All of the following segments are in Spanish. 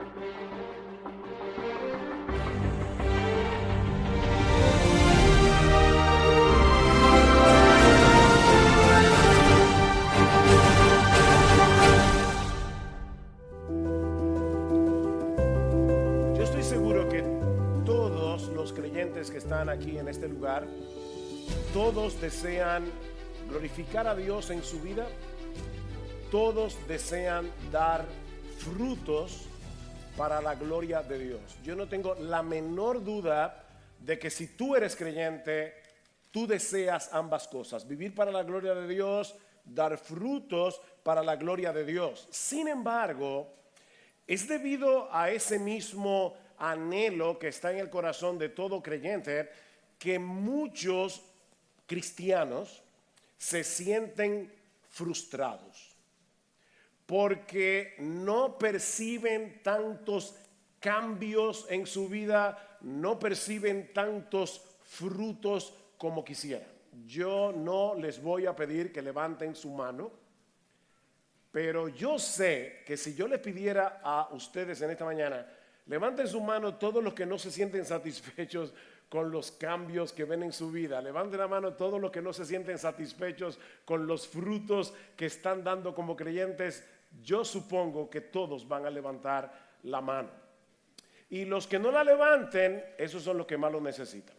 Yo estoy seguro que todos los creyentes que están aquí en este lugar, todos desean glorificar a Dios en su vida, todos desean dar frutos para la gloria de Dios. Yo no tengo la menor duda de que si tú eres creyente, tú deseas ambas cosas: vivir para la gloria de Dios, dar frutos para la gloria de Dios. Sin embargo, es debido a ese mismo anhelo que está en el corazón de todo creyente que muchos cristianos se sienten frustrados porque no perciben tantos cambios en su vida, no perciben tantos frutos como quisieran. Yo no les voy a pedir que levanten su mano, pero yo sé que si yo les pidiera a ustedes en esta mañana, levanten su mano todos los que no se sienten satisfechos con los cambios que ven en su vida. Levanten la mano todos los que no se sienten satisfechos con los frutos que están dando como creyentes. Yo supongo que todos van a levantar la mano. Y los que no la levanten, esos son los que más lo necesitan.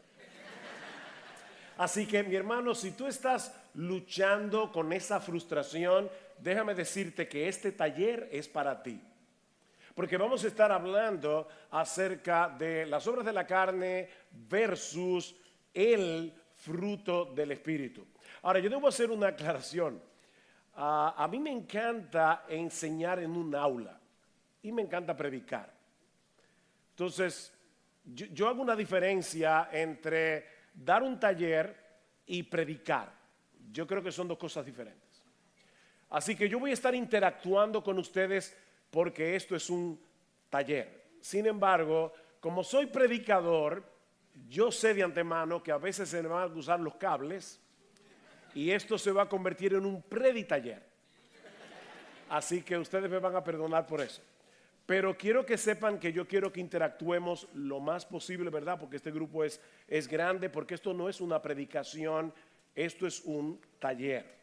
Así que, mi hermano, si tú estás luchando con esa frustración, déjame decirte que este taller es para ti. Porque vamos a estar hablando acerca de las obras de la carne versus el fruto del Espíritu. Ahora, yo debo hacer una aclaración. A mí me encanta enseñar en un aula y me encanta predicar. Entonces, yo hago una diferencia entre dar un taller y predicar. Yo creo que son dos cosas diferentes. Así que yo voy a estar interactuando con ustedes porque esto es un taller. Sin embargo, como soy predicador, yo sé de antemano que a veces se me van a cruzar los cables y esto se va a convertir en un preditaller. Así que ustedes me van a perdonar por eso. Pero quiero que sepan que yo quiero que interactuemos lo más posible, ¿verdad? Porque este grupo es grande, porque esto no es una predicación, esto es un taller.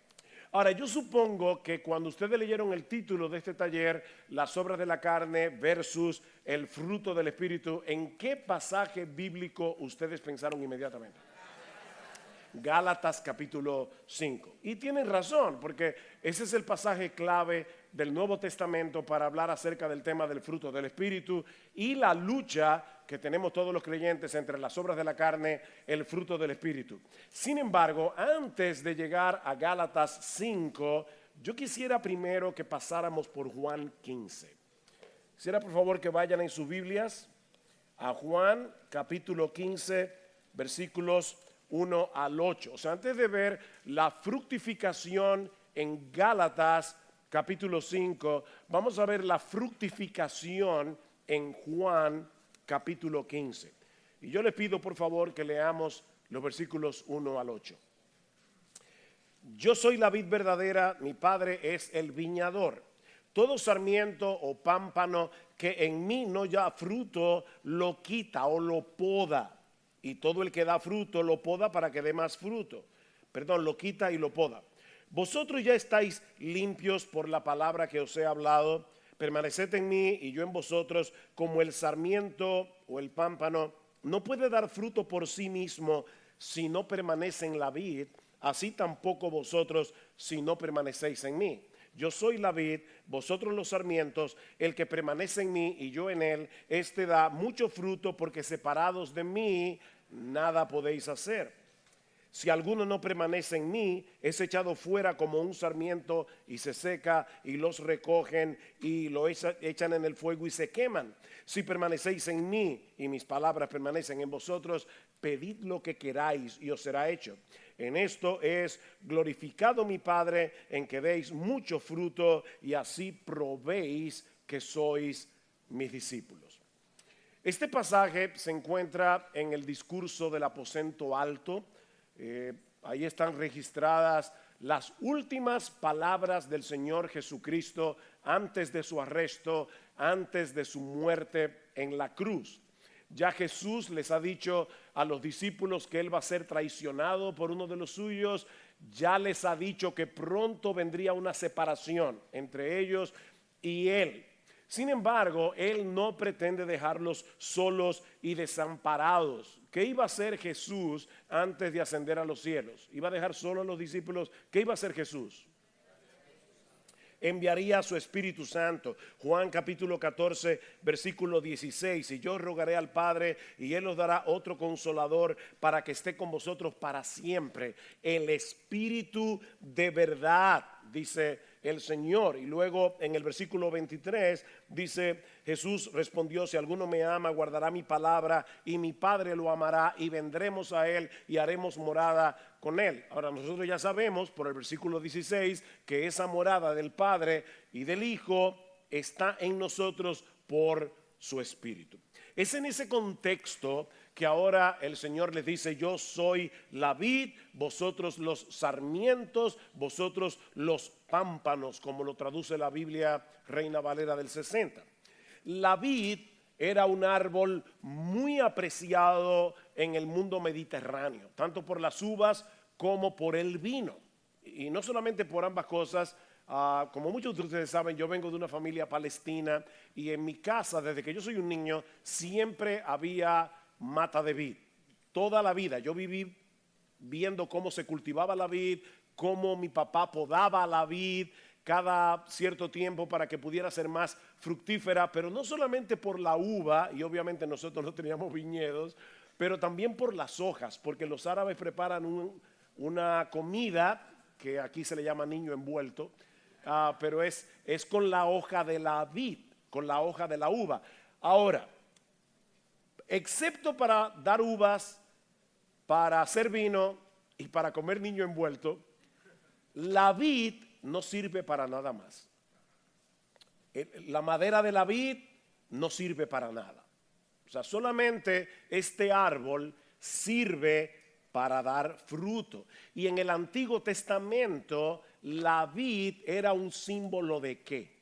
Ahora, yo supongo que cuando ustedes leyeron el título de este taller, las obras de la carne versus el fruto del Espíritu, ¿en qué pasaje bíblico ustedes pensaron inmediatamente? Gálatas capítulo 5. Y tienen razón, porque ese es el pasaje clave del Nuevo Testamento para hablar acerca del tema del fruto del Espíritu y la lucha que tenemos todos los creyentes entre las obras de la carne, el fruto del Espíritu. Sin embargo, antes de llegar a Gálatas 5, yo quisiera primero que pasáramos por Juan 15. Quisiera por favor que vayan en sus Biblias a Juan capítulo 15, versículos 1 al 8. O sea, antes de ver la fructificación en Gálatas capítulo 5, vamos a ver la fructificación en Juan capítulo 15. Y yo les pido por favor que leamos los versículos 1 al 8. Yo soy la vid verdadera, mi Padre es el viñador. Todo sarmiento o pámpano que en mí no da fruto, lo quita o lo poda. Y todo el que da fruto lo poda para que dé más fruto. Perdón, lo quita y lo poda. Vosotros ya estáis limpios por la palabra que os he hablado. Permaneced en mí y yo en vosotros, como el sarmiento o el pámpano no puede dar fruto por sí mismo si no permanece en la vid, así tampoco vosotros si no permanecéis en mí. Yo soy la vid, vosotros los sarmientos. El que permanece en mí y yo en él, este da mucho fruto, porque separados de mí nada podéis hacer. Si alguno no permanece en mí, es echado fuera como un sarmiento y se seca, y los recogen y lo echan en el fuego y se queman. Si permanecéis en mí y mis palabras permanecen en vosotros, pedid lo que queráis y os será hecho. En esto es glorificado mi Padre, en que deis mucho fruto y así probéis que sois mis discípulos. Este pasaje se encuentra en el discurso del aposento alto. Ahí están registradas las últimas palabras del Señor Jesucristo antes de su arresto, antes de su muerte en la cruz. Ya Jesús les ha dicho a los discípulos que Él va a ser traicionado por uno de los suyos. Ya les ha dicho que pronto vendría una separación entre ellos y Él. Sin embargo, Él no pretende dejarlos solos y desamparados. ¿Qué iba a hacer Jesús antes de ascender a los cielos? ¿Iba a dejar solo a los discípulos? ¿Qué iba a hacer Jesús? Enviaría a su Espíritu Santo. Juan capítulo 14 versículo 16: y yo rogaré al Padre y Él os dará otro consolador para que esté con vosotros para siempre, el Espíritu de verdad, dice el Señor. Y luego en el versículo 23 dice: Jesús respondió, si alguno me ama, guardará mi palabra y mi Padre lo amará y vendremos a Él y haremos morada con Él. Ahora nosotros ya sabemos por el versículo 16 que esa morada del Padre y del Hijo está en nosotros por su Espíritu. Es en ese contexto que ahora el Señor les dice: yo soy la vid, vosotros los sarmientos, vosotros los pámpanos, como lo traduce la Biblia Reina Valera del 60. La vid era un árbol muy apreciado en el mundo mediterráneo, tanto por las uvas como por el vino. Y no solamente por ambas cosas. Como muchos de ustedes saben, yo vengo de una familia palestina y en mi casa, desde que yo soy un niño, siempre había mata de vid. Toda la vida yo viví viendo cómo se cultivaba la vid, cómo mi papá podaba la vid cada cierto tiempo para que pudiera ser más fructífera, pero no solamente por la uva, y obviamente nosotros no teníamos viñedos, pero también por las hojas, porque los árabes preparan una comida que aquí se le llama niño envuelto, pero es con la hoja de la vid, con la hoja de la uva. Ahora, excepto para dar uvas, para hacer vino y para comer niño envuelto, la vid no sirve para nada más. La madera de la vid no sirve para nada. O sea, solamente este árbol sirve para dar fruto. Y en el Antiguo Testamento, la vid era un símbolo ¿de qué?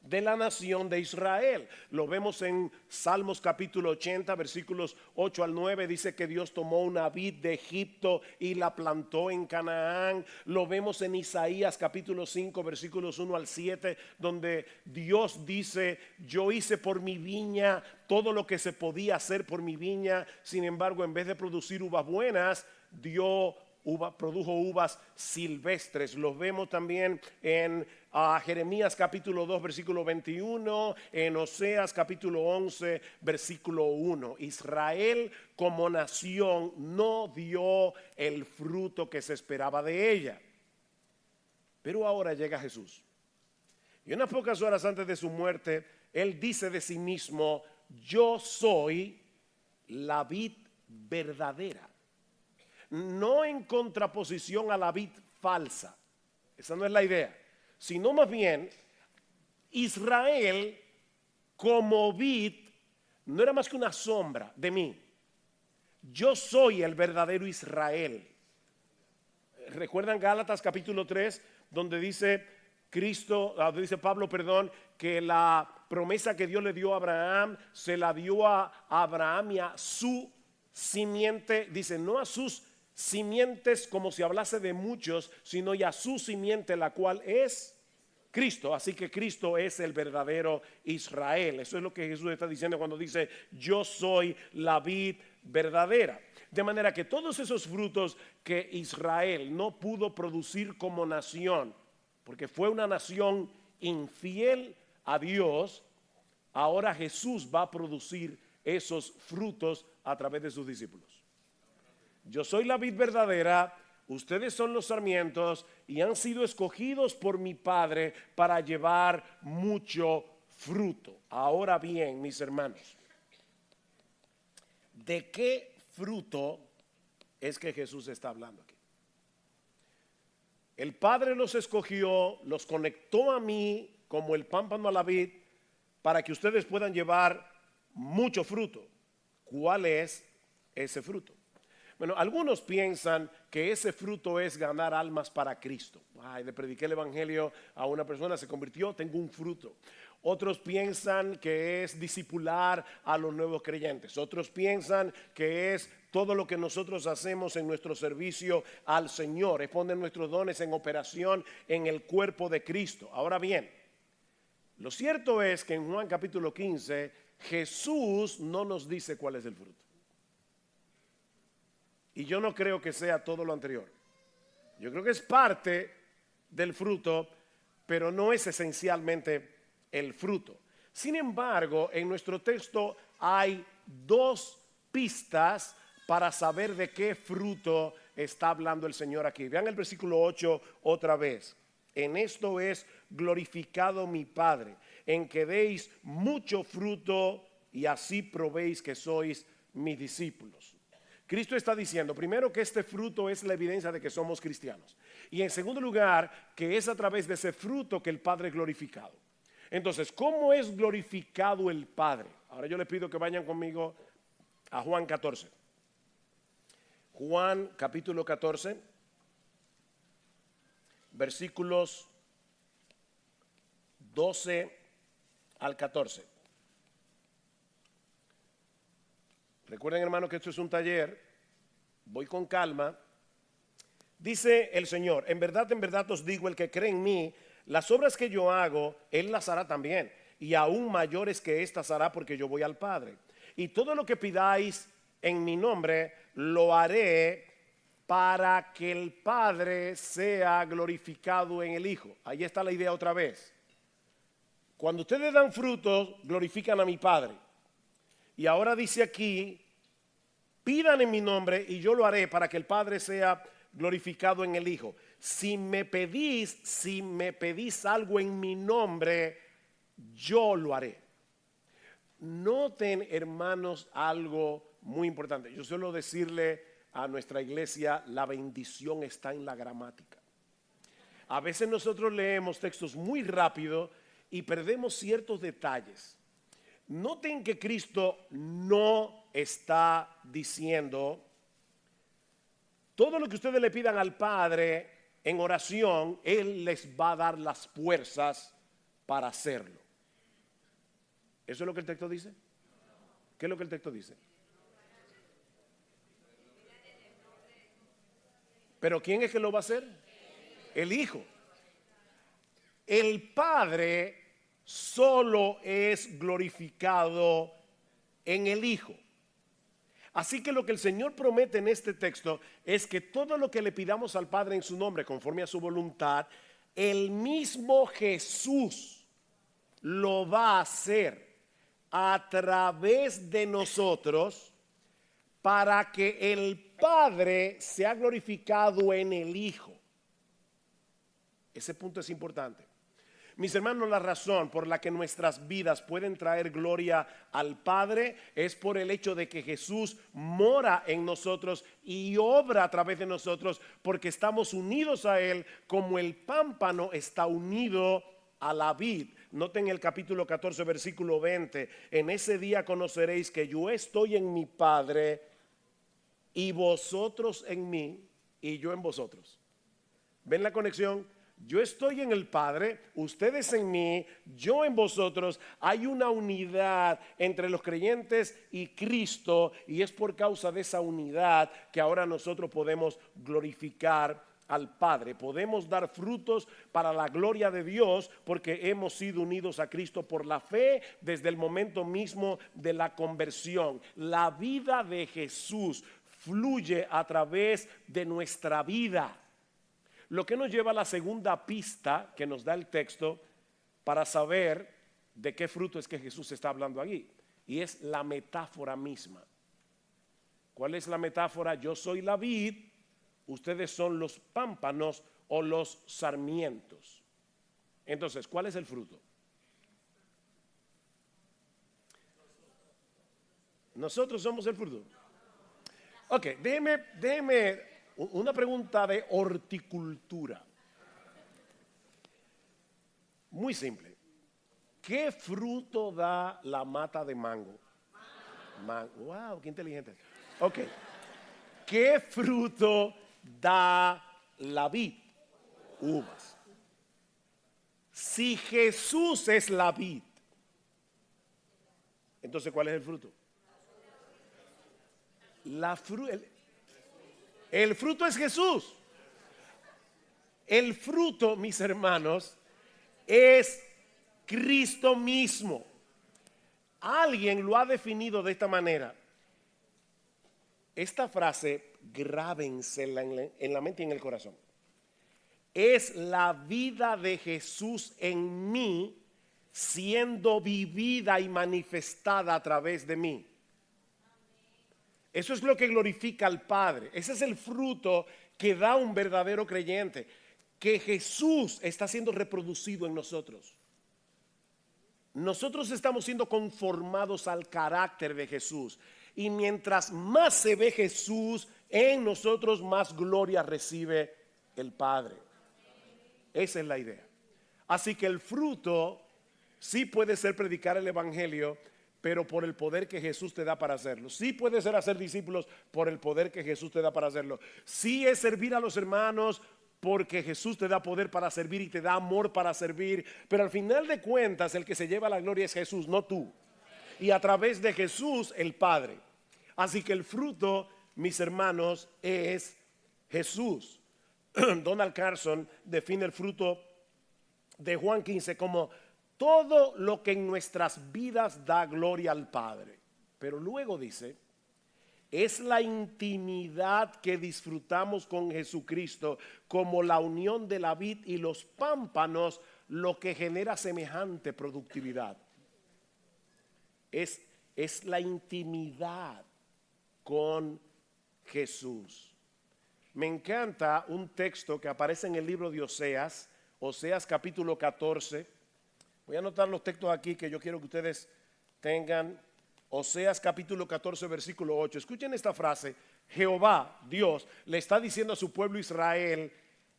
De la nación de Israel. Lo vemos en Salmos capítulo 80 versículos 8 al 9. Dice que Dios tomó una vid de Egipto y la plantó en Canaán. Lo vemos en Isaías capítulo 5 versículos 1 al 7, donde Dios dice: yo hice por mi viña todo lo que se podía hacer por mi viña. Sin embargo, en vez de producir uvas buenas, produjo uvas silvestres. Los vemos también en Jeremías capítulo 2 versículo 21, en Oseas capítulo 11 versículo 1. Israel como nación no dio el fruto que se esperaba de ella. Pero ahora llega Jesús. Y unas pocas horas antes de su muerte, Él dice de sí mismo: yo soy la vid verdadera. No en contraposición a la vid falsa. Esa no es la idea. Sino más bien, Israel como vid no era más que una sombra de mí. Yo soy el verdadero Israel. ¿Recuerdan Gálatas capítulo 3, donde dice Pablo, que la promesa que Dios le dio a Abraham se la dio a Abraham y a su simiente? Dice, no a sus simientes como si hablase de muchos, sino ya su simiente, la cual es Cristo. Así que Cristo es el verdadero Israel. Eso es lo que Jesús está diciendo cuando dice: yo soy la vid verdadera. De manera que todos esos frutos que Israel no pudo producir como nación, porque fue una nación infiel a Dios, ahora Jesús va a producir esos frutos a través de sus discípulos. Yo soy la vid verdadera, ustedes son los sarmientos y han sido escogidos por mi Padre para llevar mucho fruto. Ahora bien, mis hermanos, ¿de qué fruto es que Jesús está hablando aquí? El Padre los escogió, los conectó a mí como el pámpano a la vid para que ustedes puedan llevar mucho fruto. ¿Cuál es ese fruto? Bueno, algunos piensan que ese fruto es ganar almas para Cristo. Ay, le prediqué el evangelio a una persona, se convirtió, tengo un fruto. Otros piensan que es discipular a los nuevos creyentes. Otros piensan que es todo lo que nosotros hacemos en nuestro servicio al Señor, es poner nuestros dones en operación en el cuerpo de Cristo. Ahora bien, lo cierto es que en Juan capítulo 15, Jesús no nos dice cuál es el fruto. Y yo no creo que sea todo lo anterior. Yo creo que es parte del fruto, pero no es esencialmente el fruto. Sin embargo, en nuestro texto hay dos pistas para saber de qué fruto está hablando el Señor aquí. Vean el versículo 8 otra vez. En esto es glorificado mi Padre, en que deis mucho fruto y así probéis que sois mis discípulos. Cristo está diciendo, primero, que este fruto es la evidencia de que somos cristianos. Y en segundo lugar, que es a través de ese fruto que el Padre es glorificado. Entonces, ¿cómo es glorificado el Padre? Ahora yo les pido que vayan conmigo a Juan 14. Juan capítulo 14, versículos 12 al 14. Recuerden, hermano, que esto es un taller. Voy con calma. Dice el Señor, en verdad os digo, el que cree en mí, las obras que yo hago, él las hará también. Y aún mayores que estas hará, porque yo voy al Padre. Y todo lo que pidáis en mi nombre, lo haré para que el Padre sea glorificado en el Hijo. Ahí está la idea otra vez. Cuando ustedes dan frutos, glorifican a mi Padre. Y ahora dice aquí, pidan en mi nombre y yo lo haré para que el Padre sea glorificado en el Hijo. Si me pedís algo en mi nombre, yo lo haré. Noten, hermanos, algo muy importante. Yo suelo decirle a nuestra iglesia, la bendición está en la gramática. A veces nosotros leemos textos muy rápido y perdemos ciertos detalles. Noten que Cristo no está diciendo, todo lo que ustedes le pidan al Padre en oración, Él les va a dar las fuerzas para hacerlo. ¿Eso es lo que el texto dice? ¿Qué es lo que el texto dice? ¿Pero quién es que lo va a hacer? El Hijo. El Padre solo es glorificado en el Hijo. Así que lo que el Señor promete en este texto es que todo lo que le pidamos al Padre en su nombre, conforme a su voluntad, el mismo Jesús lo va a hacer a través de nosotros para que el Padre sea glorificado en el Hijo. Ese punto es importante. Mis hermanos, la razón por la que nuestras vidas pueden traer gloria al Padre es por el hecho de que Jesús mora en nosotros y obra a través de nosotros, porque estamos unidos a Él como el pámpano está unido a la vid. Noten el capítulo 14, versículo 20. En ese día conoceréis que yo estoy en mi Padre y vosotros en mí y yo en vosotros. ¿Ven la conexión? Yo estoy en el Padre, ustedes en mí, yo en vosotros. Hay una unidad entre los creyentes y Cristo, y es por causa de esa unidad que ahora nosotros podemos glorificar al Padre. Podemos dar frutos para la gloria de Dios porque hemos sido unidos a Cristo por la fe desde el momento mismo de la conversión. La vida de Jesús fluye a través de nuestra vida. Lo que nos lleva a la segunda pista que nos da el texto para saber de qué fruto es que Jesús está hablando aquí. Y es la metáfora misma. ¿Cuál es la metáfora? Yo soy la vid, ustedes son los pámpanos o los sarmientos. Entonces, ¿cuál es el fruto? Nosotros somos el fruto. Ok, déjeme una pregunta de horticultura. Muy simple. ¿Qué fruto da la mata de mango? Wow, qué inteligente. Ok. ¿Qué fruto da la vid? Uvas. Si Jesús es la vid, entonces ¿cuál es el fruto? El fruto es Jesús. El fruto, mis hermanos, es Cristo mismo. Alguien lo ha definido de esta manera. Esta frase, grábensela en la mente y en el corazón. Es la vida de Jesús en mí siendo vivida y manifestada a través de mí. Eso es lo que glorifica al Padre. Ese es el fruto que da un verdadero creyente, que Jesús está siendo reproducido en nosotros. Nosotros estamos siendo conformados al carácter de Jesús. Y mientras más se ve Jesús en nosotros, más gloria recibe el Padre. Esa es la idea. Así que el fruto sí puede ser predicar el evangelio, pero por el poder que Jesús te da para hacerlo. Sí puede ser hacer discípulos por el poder que Jesús te da para hacerlo. Sí es servir a los hermanos porque Jesús te da poder para servir y te da amor para servir. Pero al final de cuentas el que se lleva la gloria es Jesús, no tú. Y a través de Jesús el Padre. Así que el fruto, mis hermanos, es Jesús. Donald Carson define el fruto de Juan 15 como todo lo que en nuestras vidas da gloria al Padre. Pero luego dice, es la intimidad que disfrutamos con Jesucristo, como la unión de la vid y los pámpanos, lo que genera semejante productividad. Es la intimidad con Jesús. Me encanta un texto que aparece en el libro de Oseas, Oseas capítulo 14. Voy a anotar los textos aquí que yo quiero que ustedes tengan. Oseas capítulo 14 versículo 8. Escuchen esta frase. Jehová, Dios, le está diciendo a su pueblo Israel,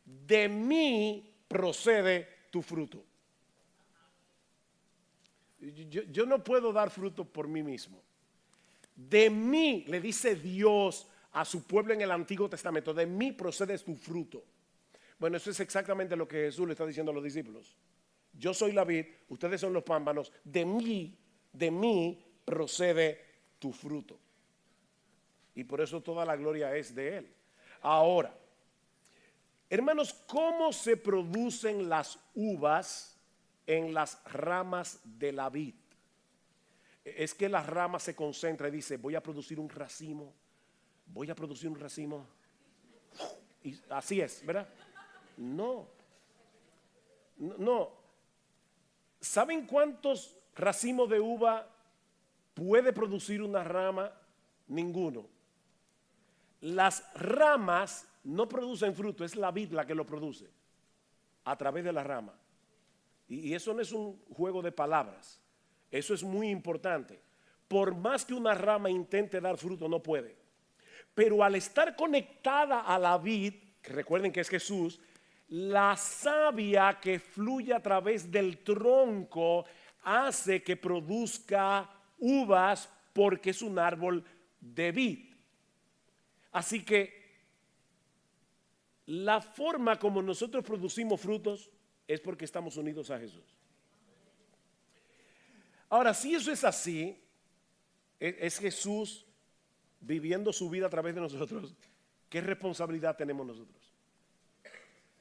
de mí procede tu fruto. Yo no puedo dar fruto por mí mismo. De mí, le dice Dios a su pueblo en el Antiguo Testamento, de mí procede tu fruto. Bueno, eso es exactamente lo que Jesús le está diciendo a los discípulos. Yo soy la vid, ustedes son los pámpanos, de mí procede tu fruto. Y por eso toda la gloria es de Él. Ahora, hermanos, ¿cómo se producen las uvas en las ramas de la vid? Es que la rama se concentra y dice, voy a producir un racimo. Y así es, ¿verdad? No. ¿Saben cuántos racimos de uva puede producir una rama? Ninguno. Las ramas no producen fruto, es la vid la que lo produce a través de la rama. Y eso no es un juego de palabras. Eso es muy importante. Por más que una rama intente dar fruto, no puede. Pero al estar conectada a la vid, que recuerden que es Jesús, la savia que fluye a través del tronco hace que produzca uvas porque es un árbol de vid. Así que la forma como nosotros producimos frutos es porque estamos unidos a Jesús. Ahora, si eso es así, es Jesús viviendo su vida a través de nosotros, ¿qué responsabilidad tenemos nosotros?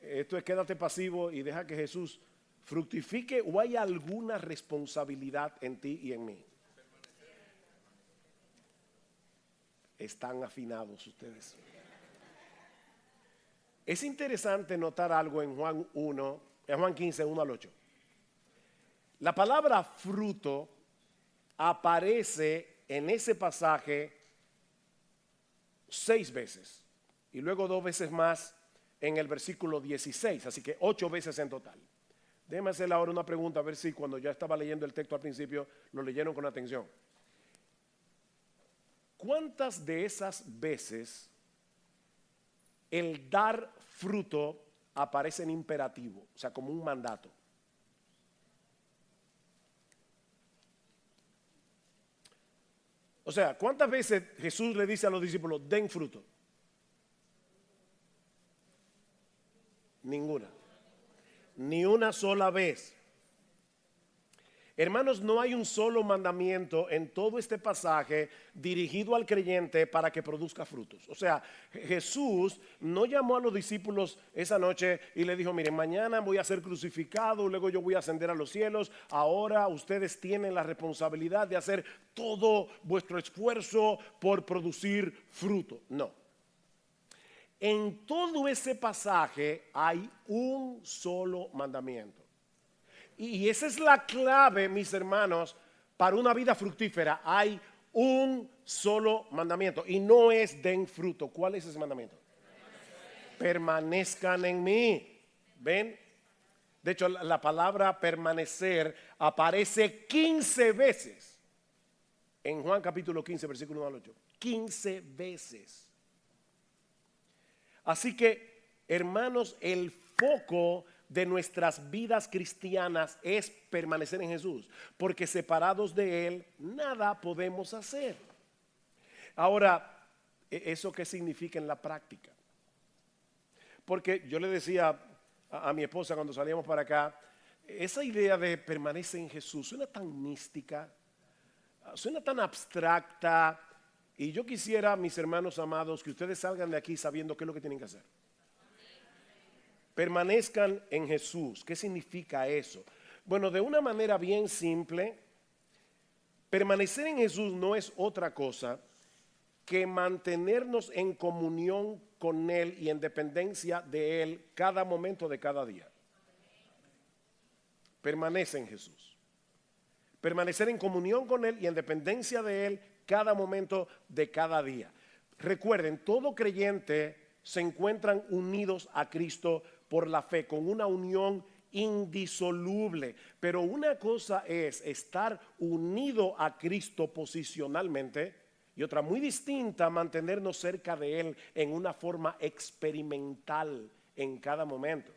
Esto es quédate pasivo y deja que Jesús fructifique, o hay alguna responsabilidad en ti y en mí. Están afinados ustedes. Es interesante notar algo en Juan 15, 1 al 8. La palabra fruto aparece en ese pasaje 6 veces y luego 2 veces más en el versículo 16, así que 8 veces en total. Déjeme hacerle ahora una pregunta, a ver si cuando ya estaba leyendo el texto al principio lo leyeron con atención. ¿Cuántas de esas veces el dar fruto aparece en imperativo, o sea, como un mandato? O sea, ¿cuántas veces Jesús le dice a los discípulos, den fruto? Ninguna. Ni una sola vez. Hermanos, no hay un solo mandamiento en todo este pasaje dirigido al creyente para que produzca frutos. O sea, Jesús no llamó a los discípulos esa noche y le dijo: miren, mañana voy a ser crucificado, luego yo voy a ascender a los cielos. Ahora ustedes tienen la responsabilidad de hacer todo vuestro esfuerzo por producir fruto. No. En todo ese pasaje hay un solo mandamiento. Y esa es la clave, mis hermanos, para una vida fructífera. Hay un solo mandamiento y no es den fruto. ¿Cuál es ese mandamiento? Permanezcan en mí. ¿Ven? De hecho, la palabra permanecer aparece 15 veces en Juan capítulo 15, versículo 1 al 8. 15 veces. Así que, hermanos, el foco de nuestras vidas cristianas es permanecer en Jesús, porque separados de Él nada podemos hacer. Ahora, ¿eso qué significa en la práctica? Porque yo le decía a mi esposa cuando salíamos para acá, esa idea de permanecer en Jesús suena tan mística, suena tan abstracta, y yo quisiera, mis hermanos amados, que ustedes salgan de aquí sabiendo qué es lo que tienen que hacer. Permanezcan en Jesús. ¿Qué significa eso? Bueno, de una manera bien simple, permanecer en Jesús no es otra cosa que mantenernos en comunión con Él y en dependencia de Él cada momento de cada día. Permanece en Jesús. Permanecer en comunión con Él y en dependencia de Él cada momento de cada día. Recuerden, todo creyente se encuentran unidos a Cristo por la fe, con una unión indisoluble. Pero una cosa es estar unido a Cristo posicionalmente y otra muy distinta, mantenernos cerca de Él en una forma experimental en cada momento.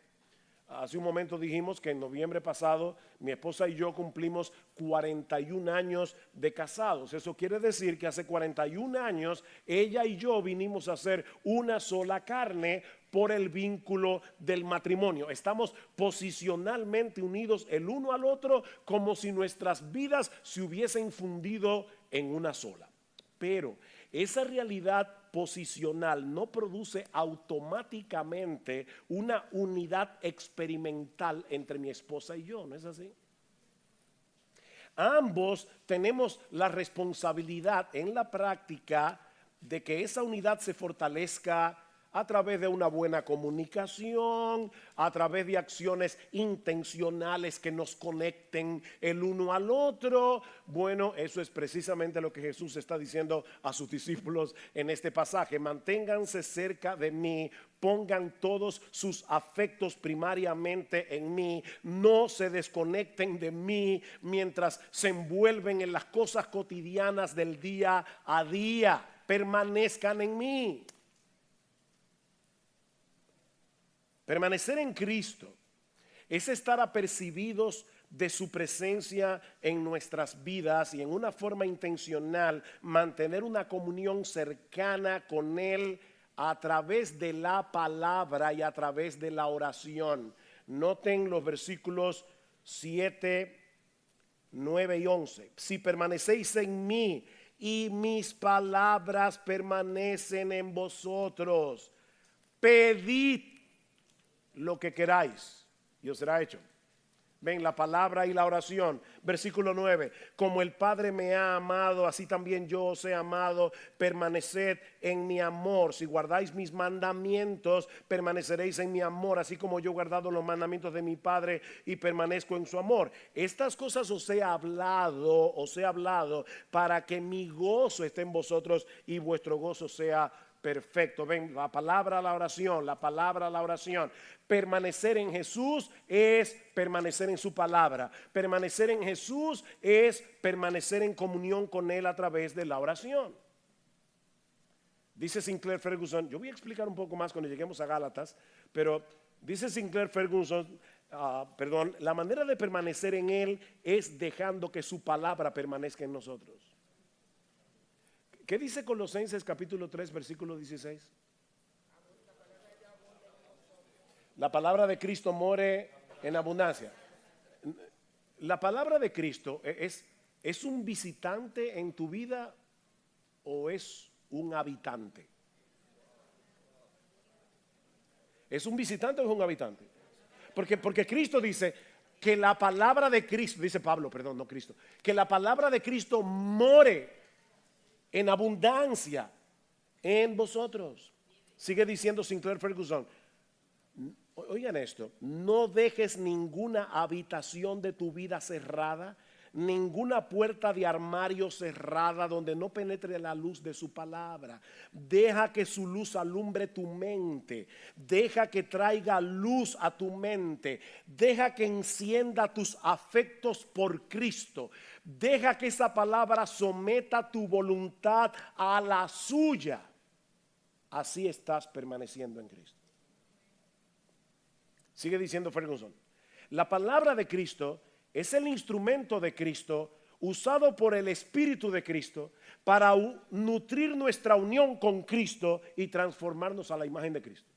Hace un momento dijimos que en noviembre pasado mi esposa y yo cumplimos 41 años de casados. Eso quiere decir que hace 41 años ella y yo vinimos a ser una sola carne por el vínculo del matrimonio. Estamos posicionalmente unidos el uno al otro como si nuestras vidas se hubiesen fundido en una sola. Pero esa realidad posicional no produce automáticamente una unidad experimental entre mi esposa y yo, ¿no es así? Ambos tenemos la responsabilidad en la práctica de que esa unidad se fortalezca a través de una buena comunicación, a través de acciones intencionales que nos conecten el uno al otro. Bueno, eso es precisamente lo que Jesús está diciendo a sus discípulos en este pasaje. Manténganse cerca de mí, pongan todos sus afectos primariamente en mí, no se desconecten de mí mientras se envuelven en las cosas cotidianas del día a día. Permanezcan en mí. Permanecer en Cristo es estar apercibidos de su presencia en nuestras vidas y en una forma intencional mantener una comunión cercana con Él a través de la palabra y a través de la oración. Noten los versículos 7, 9 y 11. Si permanecéis en mí y mis palabras permanecen en vosotros, pedid lo que queráis y os será hecho. Ven, la palabra y la oración. Versículo 9. Como el Padre me ha amado, así también yo os he amado. Permaneced en mi amor. Si guardáis mis mandamientos, permaneceréis en mi amor, así como yo he guardado los mandamientos de mi Padre y permanezco en su amor. Estas cosas os he hablado para que mi gozo esté en vosotros y vuestro gozo sea perfecto. Ven, la palabra a la oración, la palabra a la oración. Permanecer en Jesús es permanecer en su palabra. Permanecer en Jesús es permanecer en comunión con Él a través de la oración. Dice Sinclair Ferguson, yo voy a explicar un poco más cuando lleguemos a Gálatas, pero dice Sinclair Ferguson, la manera de permanecer en Él es dejando que su palabra permanezca en nosotros. ¿Qué dice Colosenses capítulo 3 versículo 16? La palabra de Cristo more en abundancia. La palabra de Cristo es un visitante en tu vida o es un habitante. ¿Es un visitante o es un habitante? Porque Cristo dice que la palabra de Cristo, dice Pablo, perdón, no Cristo, que la palabra de Cristo more en abundancia en vosotros. Sigue diciendo Sinclair Ferguson, oigan esto, no dejes ninguna habitación de tu vida cerrada, ninguna puerta de armario cerrada donde no penetre la luz de su palabra. Deja que su luz alumbre tu mente. Deja que traiga luz a tu mente. Deja que encienda tus afectos por Cristo. Deja que esa palabra someta tu voluntad a la suya. Así estás permaneciendo en Cristo. Sigue diciendo Ferguson. La palabra de Cristo es el instrumento de Cristo usado por el Espíritu de Cristo para nutrir nuestra unión con Cristo y transformarnos a la imagen de Cristo.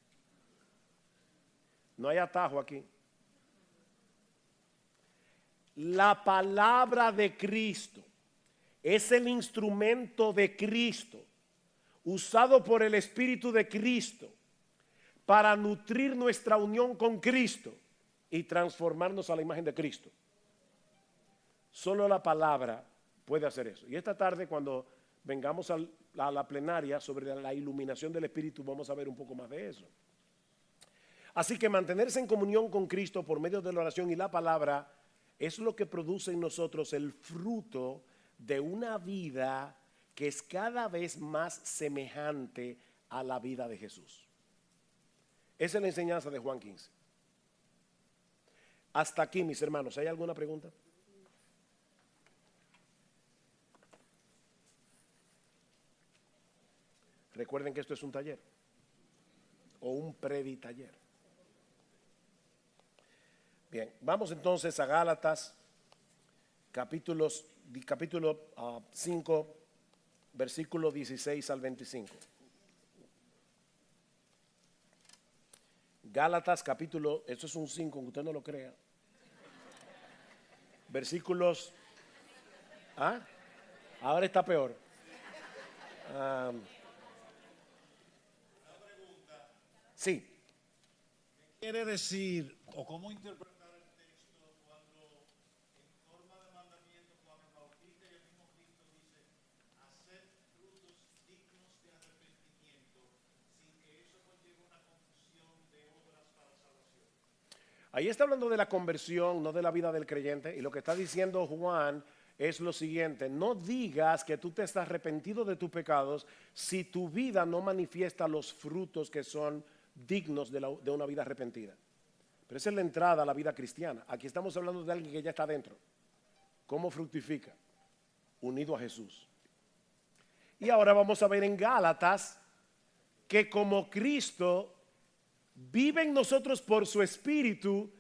No hay atajo aquí. La palabra de Cristo es el instrumento de Cristo usado por el Espíritu de Cristo para nutrir nuestra unión con Cristo y transformarnos a la imagen de Cristo. Solo la palabra puede hacer eso. Y esta tarde, cuando vengamos a la plenaria sobre la iluminación del Espíritu, vamos a ver un poco más de eso. Así que mantenerse en comunión con Cristo por medio de la oración y la palabra es lo que produce en nosotros el fruto de una vida que es cada vez más semejante a la vida de Jesús. Esa es la enseñanza de Juan 15. Hasta aquí, mis hermanos. ¿Hay alguna pregunta? Recuerden que esto es un taller o un preditaller. Bien, vamos entonces a Gálatas, capítulo 5, versículo 16 al 25. Gálatas capítulo, esto es un 5, aunque usted no lo crea. Versículos, ahora está peor. Sí. Quiere decir, o cómo interpretar el texto cuando en forma de mandamiento Juan el Bautista y el mismo Cristo dice, hacer frutos dignos de arrepentimiento, sin que eso conlleve una confusión de obras para salvación? Ahí está hablando de la conversión, no de la vida del creyente. Y lo que está diciendo Juan es lo siguiente: no digas que tú te estás arrepentido de tus pecados si tu vida no manifiesta los frutos que son dignos de una vida arrepentida. Pero esa es la entrada a la vida cristiana. Aquí estamos hablando de alguien que ya está dentro. ¿Cómo fructifica? Unido a Jesús. Y ahora vamos a ver en Gálatas que como Cristo vive en nosotros por su Espíritu,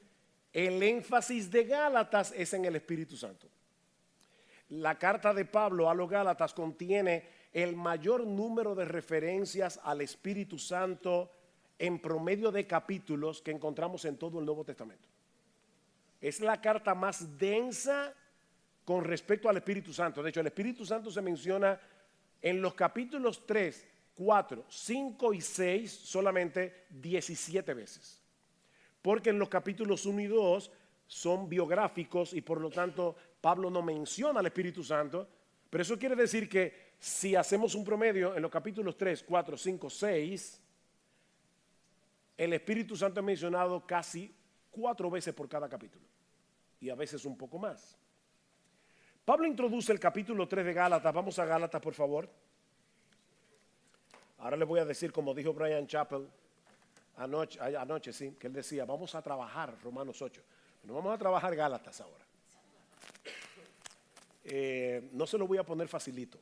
el énfasis de Gálatas es en el Espíritu Santo. La carta de Pablo a los Gálatas contiene el mayor número de referencias al Espíritu Santo en promedio de capítulos que encontramos en todo el Nuevo Testamento. Es la carta más densa con respecto al Espíritu Santo. De hecho, el Espíritu Santo se menciona en los capítulos 3, 4, 5 y 6 solamente 17 veces. Porque en los capítulos 1 y 2 son biográficos y por lo tanto Pablo no menciona al Espíritu Santo. Pero eso quiere decir que si hacemos un promedio en los capítulos 3, 4, 5, 6, el Espíritu Santo es mencionado casi 4 veces por cada capítulo y a veces un poco más. Pablo introduce el capítulo 3 de Gálatas. Vamos a Gálatas, por favor. Ahora les voy a decir, como dijo Brian Chappell anoche, sí, que él decía, vamos a trabajar Romanos 8. No vamos a trabajar Gálatas ahora. No se lo voy a poner facilito.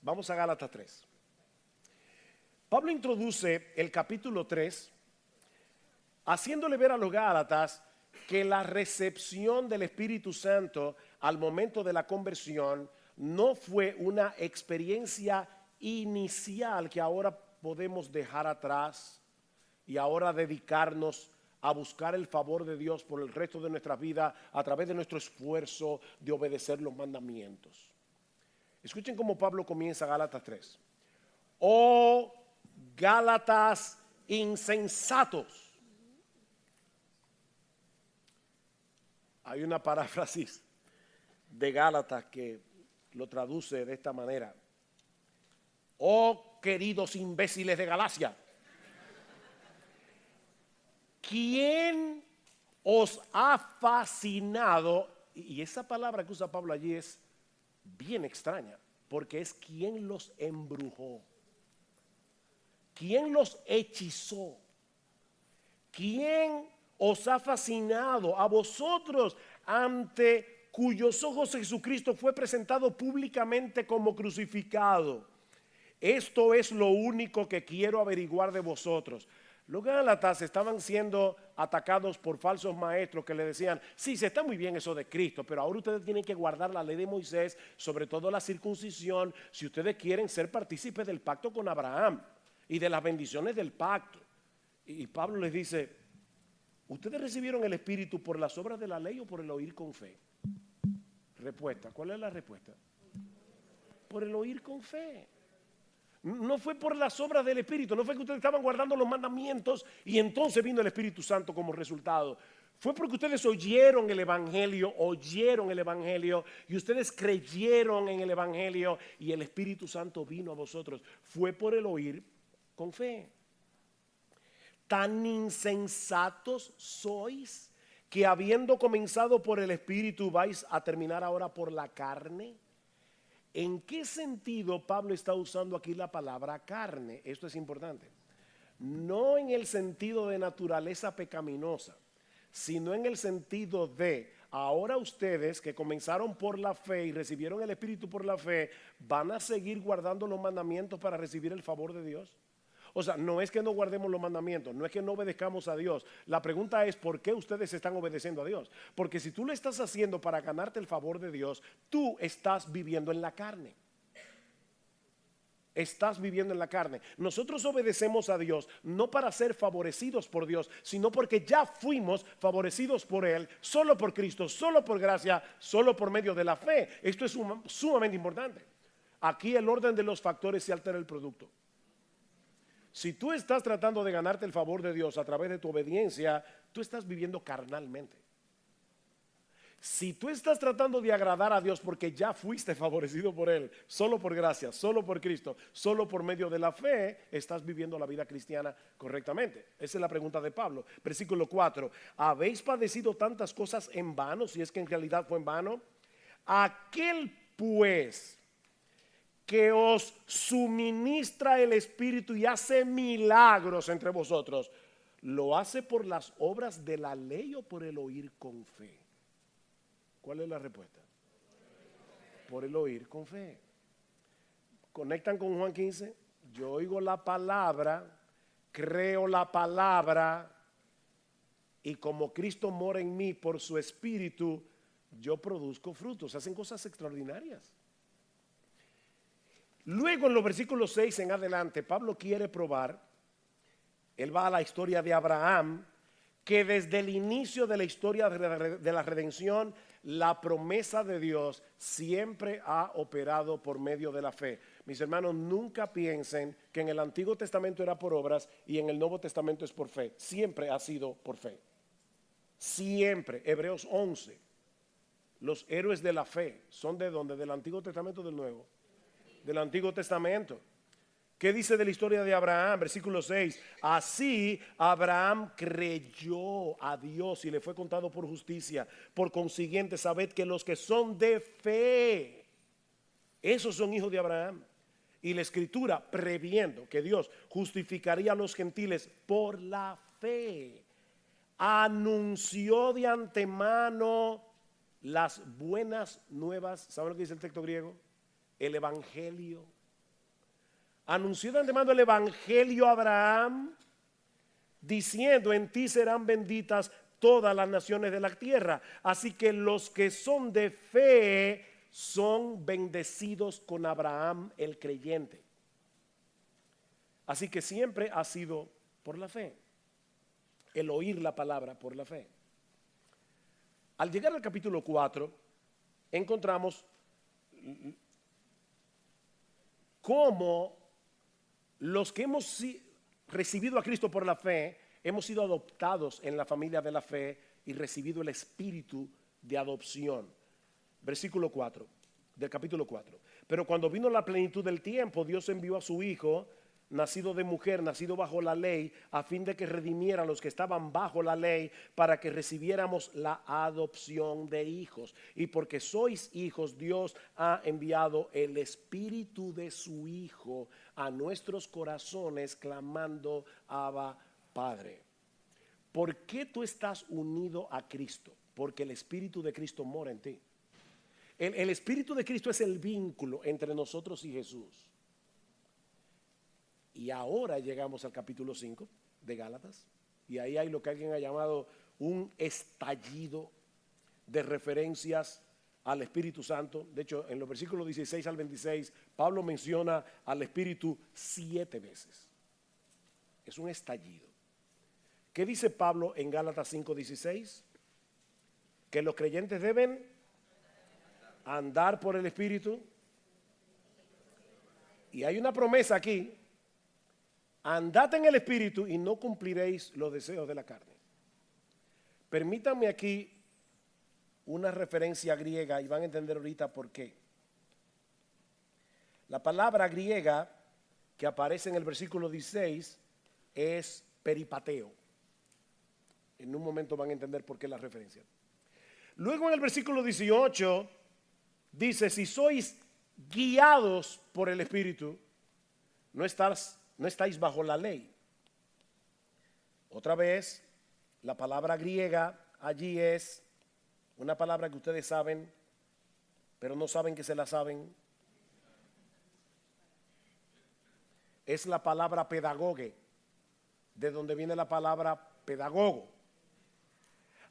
Vamos a Gálatas 3. Pablo introduce el capítulo 3 haciéndole ver a los Gálatas que la recepción del Espíritu Santo al momento de la conversión no fue una experiencia inicial que ahora podemos dejar atrás y ahora dedicarnos a buscar el favor de Dios por el resto de nuestra vida a través de nuestro esfuerzo de obedecer los mandamientos. Escuchen cómo Pablo comienza Gálatas 3. Oh Gálatas insensatos. Hay una paráfrasis de Gálatas que lo traduce de esta manera. Oh queridos imbéciles de Galacia, ¿quién os ha fascinado? Y esa palabra que usa Pablo allí es bien extraña, porque es quien los embrujó, quien los hechizó, quién os ha fascinado a vosotros ante cuyos ojos Jesucristo fue presentado públicamente como crucificado. Esto es lo único que quiero averiguar de vosotros. Los gálatas estaban siendo atacados por falsos maestros que le decían, sí, se está muy bien eso de Cristo, pero ahora ustedes tienen que guardar la ley de Moisés, sobre todo la circuncisión, si ustedes quieren ser partícipes del pacto con Abraham y de las bendiciones del pacto. Y Pablo les dice, ¿ustedes recibieron el Espíritu por las obras de la ley o por el oír con fe? Respuesta, ¿cuál es la respuesta? Por el oír con fe. No fue por las obras del Espíritu, no fue que ustedes estaban guardando los mandamientos y entonces vino el Espíritu Santo como resultado. Fue porque ustedes oyeron el Evangelio y ustedes creyeron en el Evangelio y el Espíritu Santo vino a vosotros. Fue por el oír con fe. Tan insensatos sois que habiendo comenzado por el Espíritu vais a terminar ahora por la carne. ¿En qué sentido Pablo está usando aquí la palabra carne? Esto es importante. No en el sentido de naturaleza pecaminosa, sino en el sentido de ahora ustedes que comenzaron por la fe y recibieron el Espíritu por la fe, ¿van a seguir guardando los mandamientos para recibir el favor de Dios? O sea, no es que no guardemos los mandamientos, no es que no obedezcamos a Dios. La pregunta es, ¿por qué ustedes están obedeciendo a Dios? Porque si tú lo estás haciendo para ganarte el favor de Dios, tú estás viviendo en la carne. Estás viviendo en la carne. Nosotros obedecemos a Dios no para ser favorecidos por Dios, sino porque ya fuimos favorecidos por Él, solo por Cristo, solo por gracia, solo por medio de la fe. Esto es sumamente importante. Aquí el orden de los factores se altera el producto. Si tú estás tratando de ganarte el favor de Dios a través de tu obediencia, tú estás viviendo carnalmente. Si tú estás tratando de agradar a Dios porque ya fuiste favorecido por Él, solo por gracia, solo por Cristo, solo por medio de la fe, estás viviendo la vida cristiana correctamente. Esa es la pregunta de Pablo. Versículo 4, ¿habéis padecido tantas cosas en vano? Si es que en realidad fue en vano. Aquel pues que os suministra el Espíritu y hace milagros entre vosotros, ¿lo hace por las obras de la ley o por el oír con fe? ¿Cuál es la respuesta? Por el oír con fe. Conectan con Juan 15. Yo oigo la palabra, creo la palabra y como Cristo mora en mí por su Espíritu, yo produzco frutos. Hacen cosas extraordinarias. Luego en los versículos 6 en adelante, Pablo quiere probar, él va a la historia de Abraham, que desde el inicio de la historia de la redención, la promesa de Dios siempre ha operado por medio de la fe. Mis hermanos, nunca piensen que en el Antiguo Testamento era por obras y en el Nuevo Testamento es por fe. Siempre ha sido por fe. Siempre. Hebreos 11. Los héroes de la fe son de ¿dónde? ¿Del Antiguo Testamento o del Nuevo? Del Antiguo Testamento. ¿Qué dice de la historia de Abraham? Versículo 6. Así Abraham creyó a Dios y le fue contado por justicia. Por consiguiente, sabed que los que son de fe, esos son hijos de Abraham. Y la Escritura, previendo que Dios justificaría a los gentiles por la fe, anunció de antemano las buenas nuevas. ¿Saben lo que dice el texto griego? El Evangelio. Anunció de antemano el Evangelio a Abraham, diciendo: en ti serán benditas todas las naciones de la tierra. Así que los que son de fe son bendecidos con Abraham el creyente. Así que siempre ha sido por la fe. el oír la palabra por la fe. Al llegar al capítulo 4, encontramos cómo los que hemos recibido a Cristo por la fe, hemos sido adoptados en la familia de la fe y recibido el espíritu de adopción. Versículo 4 del capítulo 4. Pero cuando vino la plenitud del tiempo, Dios envió a su Hijo, nacido de mujer, nacido bajo la ley, a fin de que redimiera a los que estaban bajo la ley, para que recibiéramos la adopción de hijos. Y porque sois hijos, Dios ha enviado el espíritu de su Hijo a nuestros corazones, clamando: Abba, Padre. ¿Por qué tú estás unido a Cristo? Porque el espíritu de Cristo mora en ti. El espíritu de Cristo es el vínculo entre nosotros y Jesús. Y ahora llegamos al capítulo 5 de Gálatas, y ahí hay lo que alguien ha llamado un estallido de referencias al Espíritu Santo. De hecho, en los versículos 16 al 26, Pablo menciona al Espíritu 7 veces. Es un estallido. ¿Qué dice Pablo en Gálatas 5:16? Que los creyentes deben andar por el Espíritu. Y hay una promesa aquí: andad en el Espíritu y no cumpliréis los deseos de la carne. Permítanme aquí una referencia griega y van a entender ahorita por qué. La palabra griega que aparece en el versículo 16 es peripateo. En un momento van a entender por qué la referencia. Luego en el versículo 18 dice: si sois guiados por el Espíritu, no estáis bajo la ley. Otra vez, la palabra griega allí es una palabra que ustedes saben, pero no saben que se la saben. Es la palabra pedagogue, de donde viene la palabra pedagogo.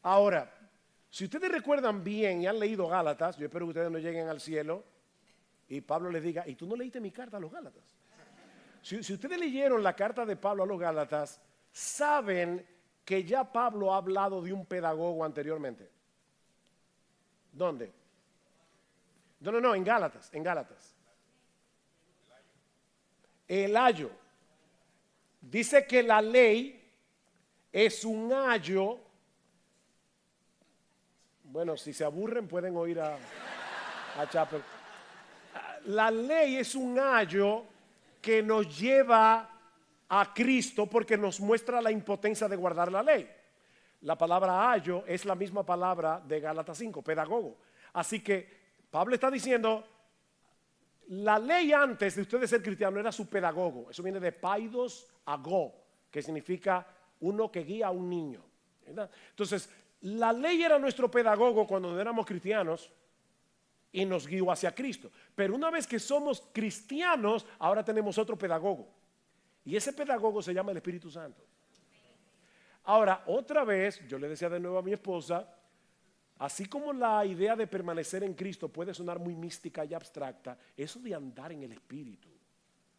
Ahora, si ustedes recuerdan bien y han leído Gálatas, yo espero que ustedes no lleguen al cielo y Pablo les diga: ¿y tú no leíste mi carta a los Gálatas? Si ustedes leyeron la carta de Pablo a los Gálatas, saben que ya Pablo ha hablado de un pedagogo anteriormente. ¿Dónde? No, en Gálatas, El ayo. Dice que la ley es un ayo. Bueno, si se aburren pueden oír a Chapel. La ley es un ayo que nos lleva a Cristo porque nos muestra la impotencia de guardar la ley. La palabra ayo es la misma palabra de Gálatas 5, pedagogo. Así que Pablo está diciendo: la ley antes de ustedes ser cristianos era su pedagogo. Eso viene de paidos ago, que significa uno que guía a un niño, ¿verdad? Entonces, la ley era nuestro pedagogo cuando no éramos cristianos y nos guió hacia Cristo. Pero una vez que somos cristianos, ahora tenemos otro pedagogo. Y ese pedagogo se llama el Espíritu Santo. Ahora, otra vez, yo le decía de nuevo a mi esposa, así como la idea de permanecer en Cristo puede sonar muy mística y abstracta, eso de andar en el Espíritu,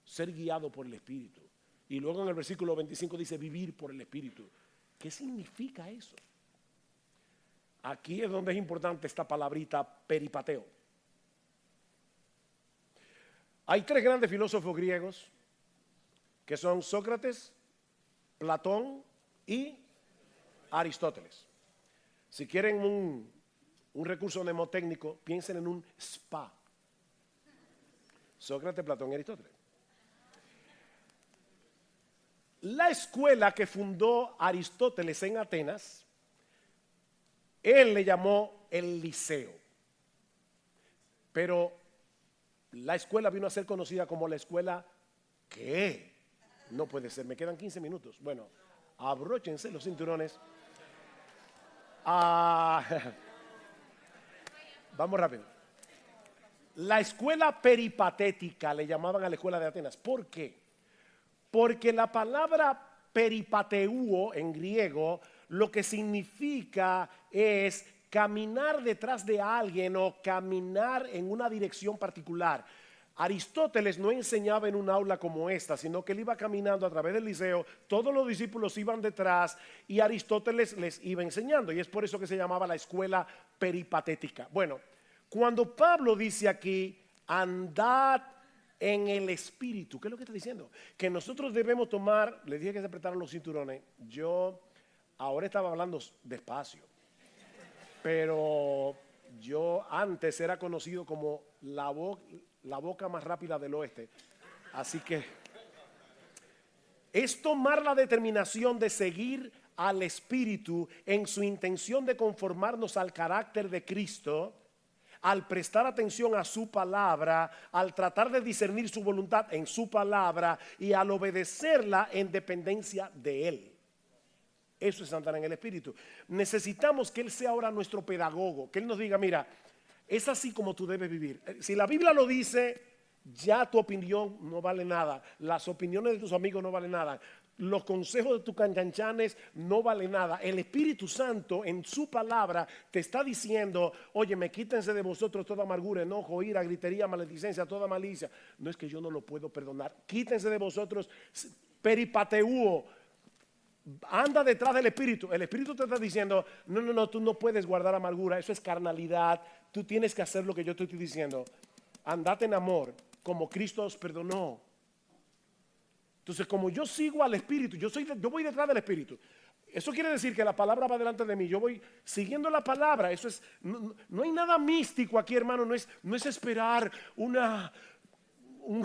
ser guiado por el Espíritu. Y luego en el versículo 25 dice vivir por el Espíritu. ¿Qué significa eso? Aquí es donde es importante esta palabrita peripateo. Hay tres grandes filósofos griegos que son Sócrates, Platón y Aristóteles. Si quieren un recurso mnemotécnico, piensen en un spa. Sócrates, Platón y Aristóteles. La escuela que fundó Aristóteles en Atenas, él le llamó el Liceo. Pero la escuela vino a ser conocida como la escuela que no puede ser. Me quedan 15 minutos. Bueno, abróchense los cinturones. Vamos rápido. La escuela peripatética le llamaban a la escuela de Atenas. ¿Por qué? Porque la palabra peripateuo en griego lo que significa es caminar detrás de alguien o caminar en una dirección particular. Aristóteles no enseñaba en un aula como esta, sino que él iba caminando a través del liceo, todos los discípulos iban detrás y Aristóteles les iba enseñando, y es por eso que se llamaba la escuela peripatética. Bueno, cuando Pablo dice aquí, andad en el espíritu, ¿qué es lo que está diciendo? Que nosotros debemos tomar, les dije que se apretaran los cinturones, yo ahora estaba hablando despacio, pero yo antes era conocido como la boca más rápida del oeste. Así que es tomar la determinación de seguir al Espíritu en su intención de conformarnos al carácter de Cristo, al prestar atención a su palabra, al tratar de discernir su voluntad en su palabra y al obedecerla en dependencia de Él. Eso es andar en el Espíritu. Necesitamos que Él sea ahora nuestro pedagogo, que Él nos diga, mira, es así como tú debes vivir. Si la Biblia lo dice, ya tu opinión no vale nada. Las opiniones de tus amigos no valen nada. Los consejos de tus canchanchanes no valen nada. El Espíritu Santo en su palabra te está diciendo, oye, quítense de vosotros toda amargura, enojo, ira, gritería, maledicencia, toda malicia. No es que yo no lo puedo perdonar. Quítense de vosotros peripateuo. Anda detrás del Espíritu. El Espíritu te está diciendo, no, tú no puedes guardar amargura, eso es carnalidad. Tú tienes que hacer lo que yo te estoy diciendo. Andate en amor, como Cristo os perdonó. Entonces, como yo sigo al Espíritu, yo voy detrás del Espíritu. Eso quiere decir que la palabra va delante de mí. Yo voy siguiendo la palabra. Eso es, no hay nada místico aquí, hermano. No es esperar un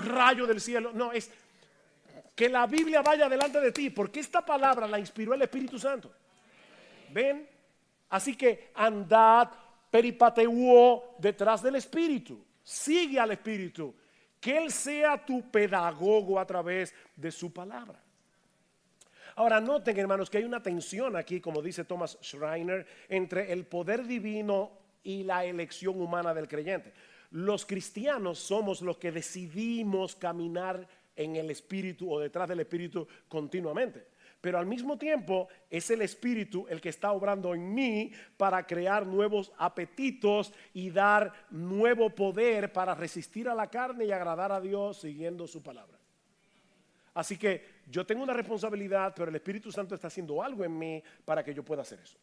rayo del cielo. No, es que la Biblia vaya delante de ti, porque esta palabra la inspiró el Espíritu Santo. ¿Ven? Así que andad peripateuo detrás del Espíritu. Sigue al Espíritu. Que Él sea tu pedagogo a través de su palabra. Ahora noten, hermanos, que hay una tensión aquí, como dice Thomas Schreiner, entre el poder divino y la elección humana del creyente. Los cristianos somos los que decidimos caminar en el Espíritu o detrás del Espíritu continuamente. Pero al mismo tiempo es el Espíritu el que está obrando en mí para crear nuevos apetitos y dar nuevo poder para resistir a la carne y agradar a Dios siguiendo su palabra. Así que yo tengo una responsabilidad, pero el Espíritu Santo está haciendo algo en mí para que yo pueda hacer eso.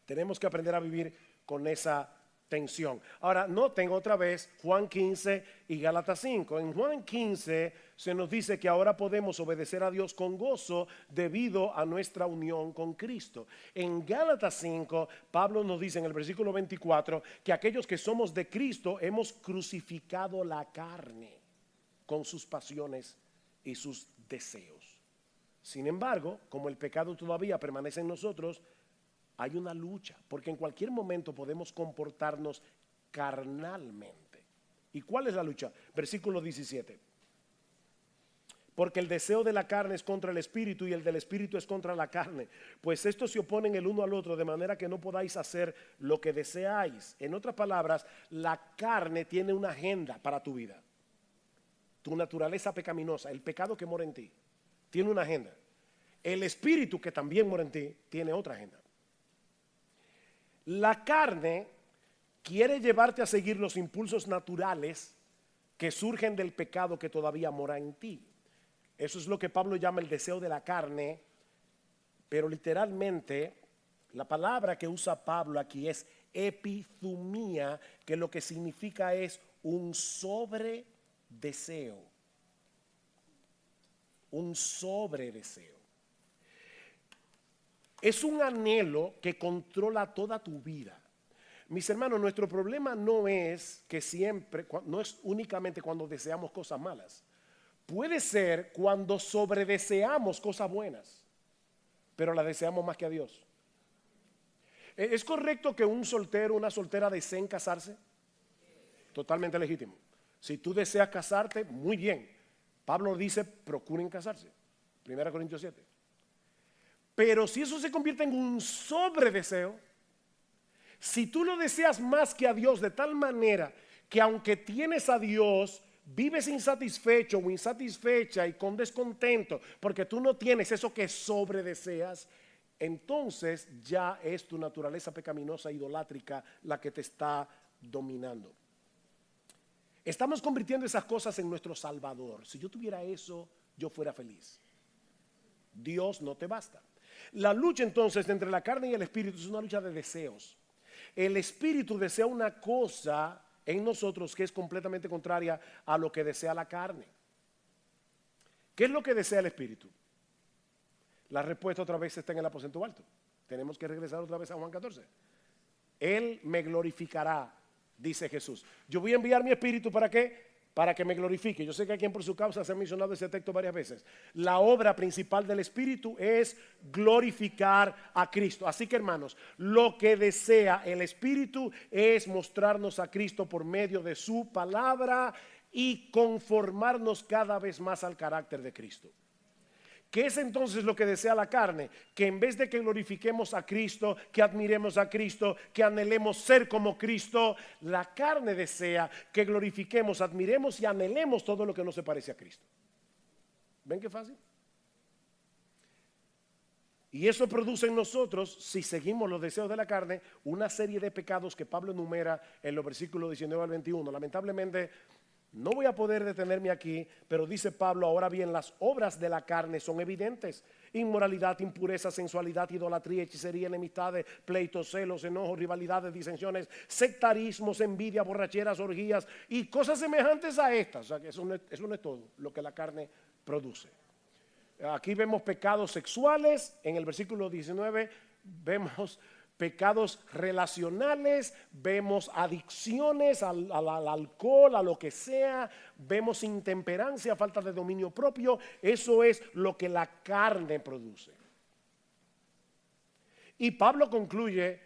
Tenemos que aprender a vivir con esa tensión. Ahora, noten otra vez Juan 15 y Gálatas 5. En Juan 15 se nos dice que ahora podemos obedecer a Dios con gozo debido a nuestra unión con Cristo. En Gálatas 5, Pablo nos dice en el versículo 24 que aquellos que somos de Cristo hemos crucificado la carne con sus pasiones y sus deseos. Sin embargo, como el pecado todavía permanece en nosotros, hay una lucha, porque en cualquier momento podemos comportarnos carnalmente. ¿Y cuál es la lucha? Versículo 17. Porque el deseo de la carne es contra el espíritu y el del espíritu es contra la carne. Pues estos se oponen el uno al otro de manera que no podáis hacer lo que deseáis. En otras palabras, la carne tiene una agenda para tu vida. Tu naturaleza pecaminosa, el pecado que mora en ti, tiene una agenda. El espíritu que también mora en ti tiene otra agenda. La carne quiere llevarte a seguir los impulsos naturales que surgen del pecado que todavía mora en ti. Eso es lo que Pablo llama el deseo de la carne, pero literalmente la palabra que usa Pablo aquí es epithumía, que lo que significa es un sobredeseo. Un sobredeseo. Es un anhelo que controla toda tu vida. Mis hermanos, nuestro problema no es que siempre, no es únicamente cuando deseamos cosas malas. Puede ser cuando sobredeseamos cosas buenas, pero las deseamos más que a Dios. ¿Es correcto que un soltero, una soltera deseen casarse? Totalmente legítimo. Si tú deseas casarte, muy bien. Pablo dice, procuren casarse. 1 Corintios 7. Pero si eso se convierte en un sobredeseo, si tú lo deseas más que a Dios de tal manera que aunque tienes a Dios, vives insatisfecho o insatisfecha y con descontento porque tú no tienes eso que sobredeseas, entonces ya es tu naturaleza pecaminosa idolátrica la que te está dominando. Estamos convirtiendo esas cosas en nuestro Salvador. Si yo tuviera eso, yo fuera feliz. Dios no te basta. La lucha entonces entre la carne y el espíritu es una lucha de deseos. El espíritu desea una cosa en nosotros que es completamente contraria a lo que desea la carne. ¿Qué es lo que desea el espíritu? La respuesta otra vez está en el aposento alto. Tenemos que regresar otra vez a Juan 14. Él me glorificará, dice Jesús. Yo voy a enviar mi espíritu, ¿para qué? Para que me glorifique. Yo sé que aquí en Por Su Causa se ha mencionado ese texto varias veces. La obra principal del espíritu es glorificar a Cristo. Así que, hermanos, lo que desea el espíritu es mostrarnos a Cristo por medio de su palabra y conformarnos cada vez más al carácter de Cristo. ¿Qué es entonces lo que desea la carne? Que en vez de que glorifiquemos a Cristo, que admiremos a Cristo, que anhelemos ser como Cristo, la carne desea que glorifiquemos, admiremos y anhelemos todo lo que no se parece a Cristo. ¿Ven qué fácil? Y eso produce en nosotros, si seguimos los deseos de la carne, una serie de pecados que Pablo enumera en los versículos 19 al 21. Lamentablemente, no voy a poder detenerme aquí, pero dice Pablo, ahora bien, las obras de la carne son evidentes: inmoralidad, impureza, sensualidad, idolatría, hechicería, enemistades, pleitos, celos, enojos, rivalidades, disensiones, sectarismos, envidia, borracheras, orgías y cosas semejantes a estas. O sea, que eso no es todo lo que la carne produce. Aquí vemos pecados sexuales, en el versículo 19 vemos pecados relacionales, vemos adicciones al alcohol, a lo que sea, vemos intemperancia, falta de dominio propio. Eso es lo que la carne produce. Y Pablo concluye: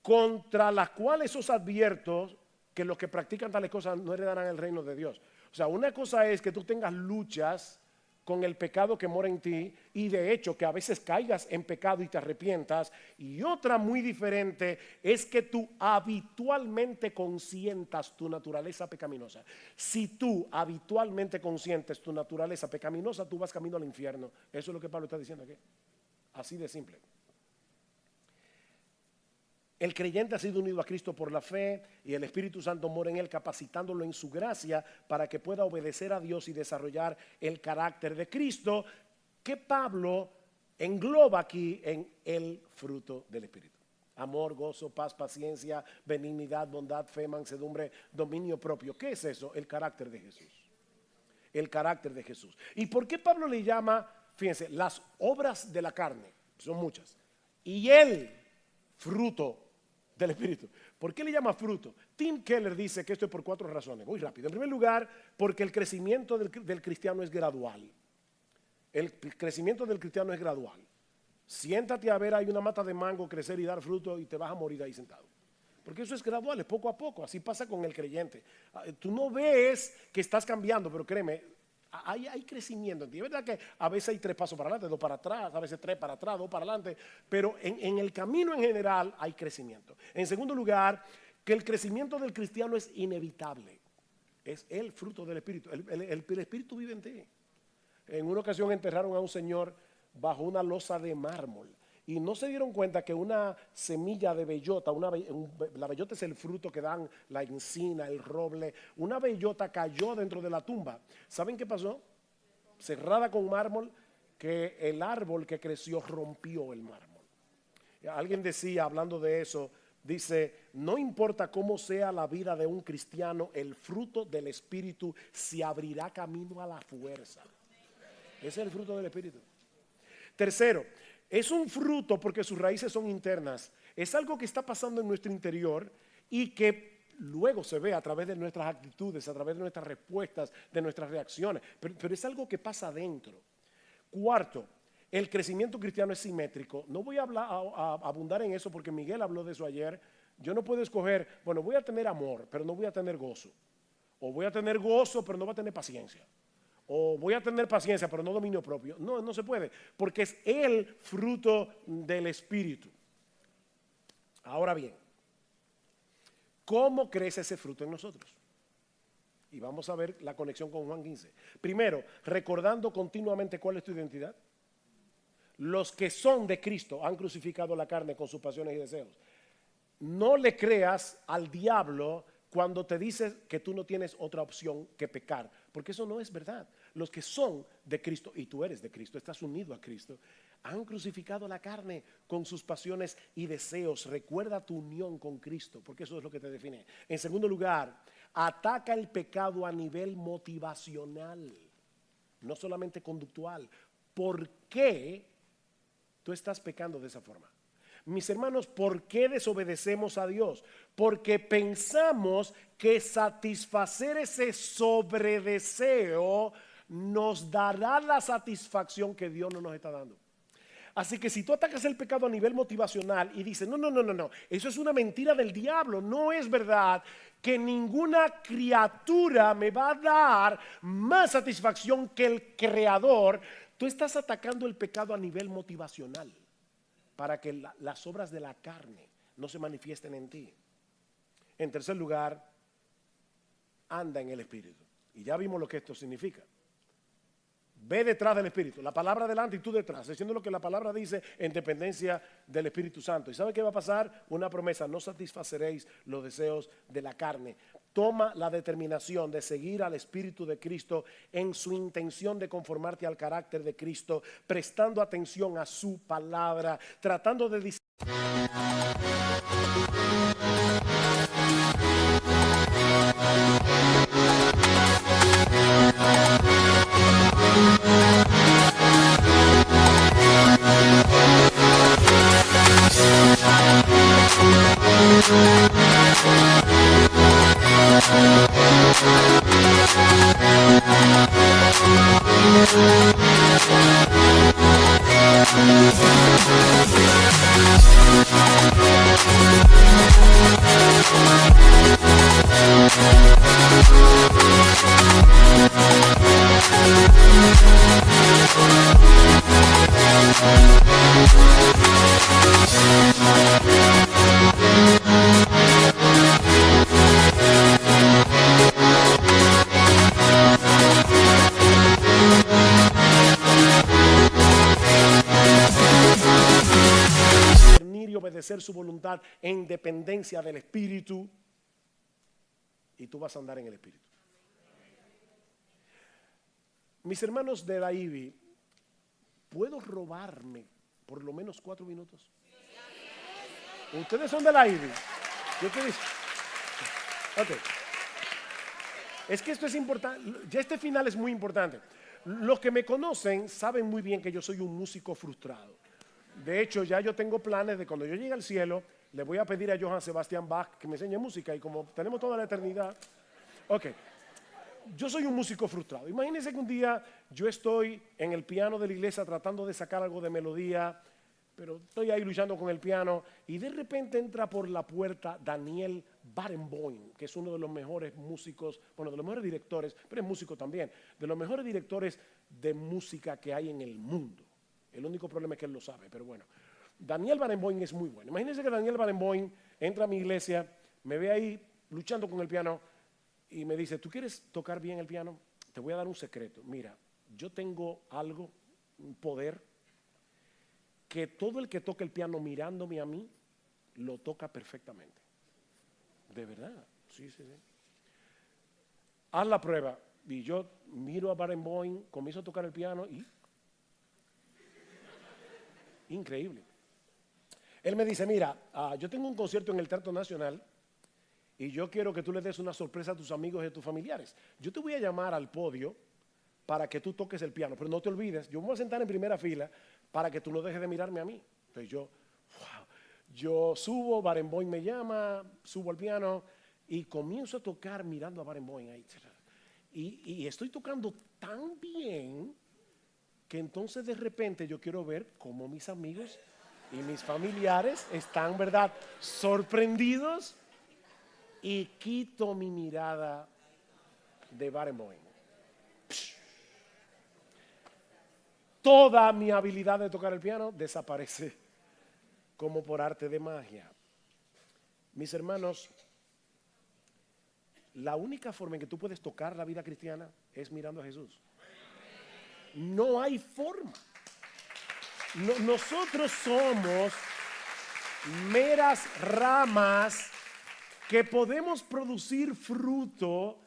contra las cuales os advierto que los que practican tales cosas no heredarán el reino de Dios. O sea, una cosa es que tú tengas luchas con el pecado que mora en ti, y de hecho que a veces caigas en pecado y te arrepientas, y otra muy diferente es que tú habitualmente consientas tu naturaleza pecaminosa. Si tú habitualmente consientes tu naturaleza pecaminosa, tú vas camino al infierno. Eso es lo que Pablo está diciendo aquí, así de simple. El creyente ha sido unido a Cristo por la fe, y el Espíritu Santo mora en él, capacitándolo en su gracia para que pueda obedecer a Dios y desarrollar el carácter de Cristo, que Pablo engloba aquí en el fruto del Espíritu: amor, gozo, paz, paciencia, benignidad, bondad, fe, mansedumbre, dominio propio. ¿Qué es eso? El carácter de Jesús. El carácter de Jesús. ¿Y por qué Pablo le llama, fíjense, las obras de la carne? Son muchas. Y el fruto del Espíritu. ¿Por qué le llama fruto? Tim Keller dice que esto es por 4 razones, muy rápido. En primer lugar, porque el crecimiento del cristiano es gradual. El crecimiento del cristiano es gradual. Siéntate a ver, hay una mata de mango crecer y dar fruto, y te vas a morir ahí sentado. Porque eso es gradual, es poco a poco. Así pasa con el creyente. Tú no ves que estás cambiando, pero créeme, hay crecimiento en ti. Es verdad que a veces hay 3 pasos para adelante, 2 para atrás, a veces 3 para atrás, 2 para adelante, pero en el camino en general hay crecimiento. En segundo lugar, que el crecimiento del cristiano es inevitable. Es el fruto del Espíritu. El Espíritu vive en ti. En una ocasión enterraron a un señor bajo una losa de mármol, y no se dieron cuenta que una semilla de bellota, la bellota es el fruto que dan la encina, el roble, una bellota cayó dentro de la tumba. ¿Saben qué pasó? Cerrada con mármol, que el árbol que creció rompió el mármol. Alguien decía, hablando de eso, dice: no importa cómo sea la vida de un cristiano, el fruto del Espíritu se abrirá camino a la fuerza. Ese es el fruto del Espíritu. Tercero, es un fruto porque sus raíces son internas. Es algo que está pasando en nuestro interior y que luego se ve a través de nuestras actitudes, a través de nuestras respuestas, de nuestras reacciones. Pero es algo que pasa adentro. Cuarto, el crecimiento cristiano es simétrico. No voy a abundar en eso porque Miguel habló de eso ayer. Yo no puedo escoger, bueno, voy a tener amor, pero no voy a tener gozo. O voy a tener gozo, pero no voy a tener paciencia. O voy a tener paciencia, pero no dominio propio. No, no se puede, porque es el fruto del Espíritu. Ahora bien, ¿cómo crece ese fruto en nosotros? Y vamos a ver la conexión con Juan 15. Primero, recordando continuamente cuál es tu identidad. Los que son de Cristo han crucificado la carne con sus pasiones y deseos. No le creas al diablo cuando te dices que tú no tienes otra opción que pecar, porque eso no es verdad. Los que son de Cristo, y tú eres de Cristo, estás unido a Cristo, han crucificado la carne con sus pasiones y deseos. Recuerda tu unión con Cristo, porque eso es lo que te define. En segundo lugar, ataca el pecado a nivel motivacional, no solamente conductual. ¿Por qué tú estás pecando de esa forma? Mis hermanos, ¿por qué desobedecemos a Dios? Porque pensamos que satisfacer ese sobredeseo nos dará la satisfacción que Dios no nos está dando. Así que si tú atacas el pecado a nivel motivacional y dices, no, eso es una mentira del diablo, no es verdad que ninguna criatura me va a dar más satisfacción que el Creador, tú estás atacando el pecado a nivel motivacional para que las obras de la carne no se manifiesten en ti. En tercer lugar, anda en el Espíritu. Y ya vimos lo que esto significa. Ve detrás del Espíritu, la palabra delante y tú detrás, diciendo lo que la palabra dice en dependencia del Espíritu Santo. ¿Y sabe qué va a pasar? Una promesa: no satisfaceréis los deseos de la carne. Toma la determinación de seguir al Espíritu de Cristo en su intención de conformarte al carácter de Cristo, prestando atención a su palabra, tratando de discernir y obedecer su voluntad en dependencia del Espíritu, y tú vas a andar en el Espíritu. Mis hermanos de la IBI, ¿puedo robarme por lo menos 4 minutos? Ustedes son de la IBI. ¿Yo qué digo? Ok. Es que esto es importante. Ya este final es muy importante. Los que me conocen saben muy bien que yo soy un músico frustrado. De hecho, ya yo tengo planes de cuando yo llegue al cielo, le voy a pedir a Johann Sebastian Bach que me enseñe música, y como tenemos toda la eternidad. Ok. Yo soy un músico frustrado. Imagínense que un día yo estoy en el piano de la iglesia tratando de sacar algo de melodía, pero estoy ahí luchando con el piano, y de repente entra por la puerta Daniel Barenboim, que es uno de los mejores músicos, bueno, de los mejores directores, pero es músico también, de los mejores directores de música que hay en el mundo. El único problema es que él lo sabe, pero bueno. Daniel Barenboim es muy bueno. Imagínense que Daniel Barenboim entra a mi iglesia, me ve ahí luchando con el piano y me dice: ¿tú quieres tocar bien el piano? Te voy a dar un secreto. Mira, yo tengo algo, un poder, que todo el que toca el piano mirándome a mí, lo toca perfectamente. De verdad, sí. Haz la prueba. Y yo miro a Barenboim, comienzo a tocar el piano y... increíble. Él me dice: mira, yo tengo un concierto en el Teatro Nacional y yo quiero que tú le des una sorpresa a tus amigos y a tus familiares. Yo te voy a llamar al podio para que tú toques el piano, pero no te olvides, yo me voy a sentar en primera fila para que tú no dejes de mirarme a mí. Entonces yo subo, Barenboim me llama, subo al piano y comienzo a tocar mirando a Barenboim ahí. Y estoy tocando tan bien que entonces de repente yo quiero ver cómo mis amigos y mis familiares están, ¿verdad?, sorprendidos, y quito mi mirada de Barenboim. Toda mi habilidad de tocar el piano desaparece como por arte de magia. Mis hermanos, la única forma en que tú puedes tocar la vida cristiana es mirando a Jesús. No hay forma. Nosotros somos meras ramas que podemos producir fruto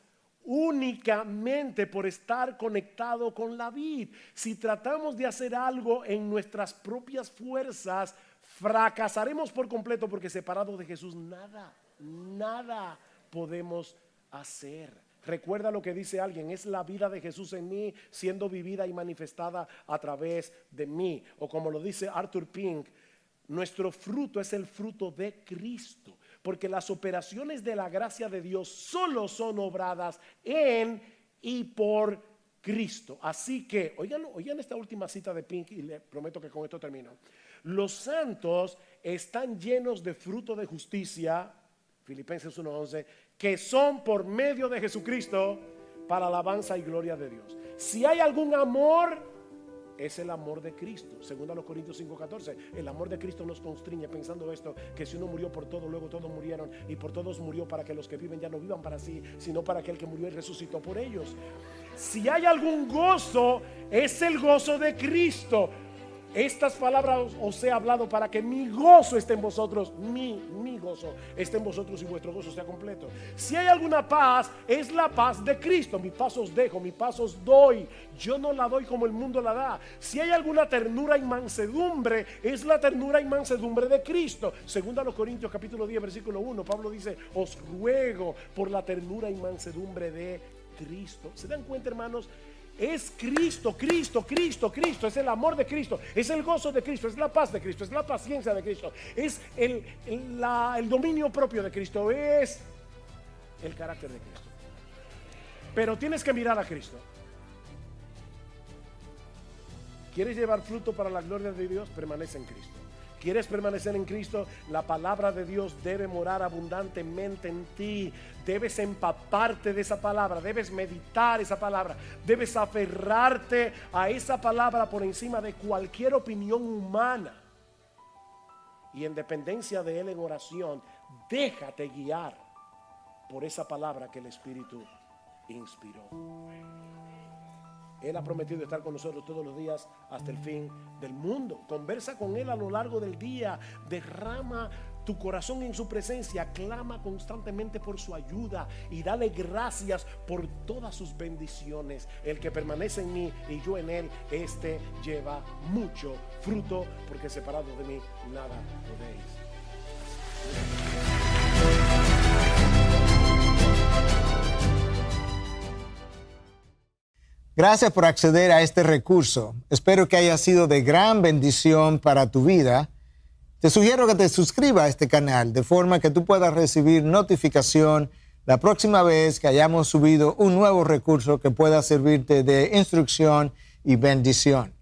únicamente por estar conectado con la vid. Si tratamos de hacer algo en nuestras propias fuerzas, fracasaremos por completo, porque separados de Jesús nada podemos hacer. Recuerda lo que dice alguien: es la vida de Jesús en mí, siendo vivida y manifestada a través de mí. O como lo dice Arthur Pink, nuestro fruto es el fruto de Cristo, porque las operaciones de la gracia de Dios solo son obradas en y por Cristo. Así que, oigan esta última cita de Pink, y les prometo que con esto termino. Los santos están llenos de fruto de justicia, Filipenses 1:11, que son por medio de Jesucristo para alabanza y gloria de Dios. Si hay algún amor, es el amor de Cristo. Segundo a los Corintios 5:14, el amor de Cristo nos constriñe, pensando esto, que si uno murió por todos, luego todos murieron, y por todos murió, para que los que viven ya no vivan para sí, sino para aquel que murió y resucitó por ellos. Si hay algún gozo, es el gozo de Cristo. Estas palabras os he hablado para que mi gozo esté en vosotros, mi gozo esté en vosotros, y vuestro gozo sea completo. Si hay alguna paz, es la paz de Cristo. Mi paz os dejo, mi paz os doy. Yo no la doy como el mundo la da. Si hay alguna ternura y mansedumbre, es la ternura y mansedumbre de Cristo. Segundo a los Corintios capítulo 10 versículo 1, Pablo dice: os ruego por la ternura y mansedumbre de Cristo. ¿Se dan cuenta, hermanos? Es Cristo, es el amor de Cristo, es el gozo de Cristo, es la paz de Cristo, es la paciencia de Cristo, es el dominio propio de Cristo, es el carácter de Cristo. Pero tienes que mirar a Cristo. ¿Quieres llevar fruto para la gloria de Dios? Permanece en Cristo. ¿Quieres permanecer en Cristo? La palabra de Dios debe morar abundantemente en ti. Debes empaparte de esa palabra, debes meditar esa palabra, debes aferrarte a esa palabra por encima de cualquier opinión humana. Y en dependencia de Él en oración, déjate guiar por esa palabra que el Espíritu inspiró. Él ha prometido estar con nosotros todos los días hasta el fin del mundo. Conversa con Él a lo largo del día. Derrama tu corazón en su presencia. Clama constantemente por su ayuda y dale gracias por todas sus bendiciones. El que permanece en mí y yo en Él, este lleva mucho fruto, porque separado de mí nada podéis. Gracias por acceder a este recurso. Espero que haya sido de gran bendición para tu vida. Te sugiero que te suscribas a este canal, de forma que tú puedas recibir notificación la próxima vez que hayamos subido un nuevo recurso que pueda servirte de instrucción y bendición.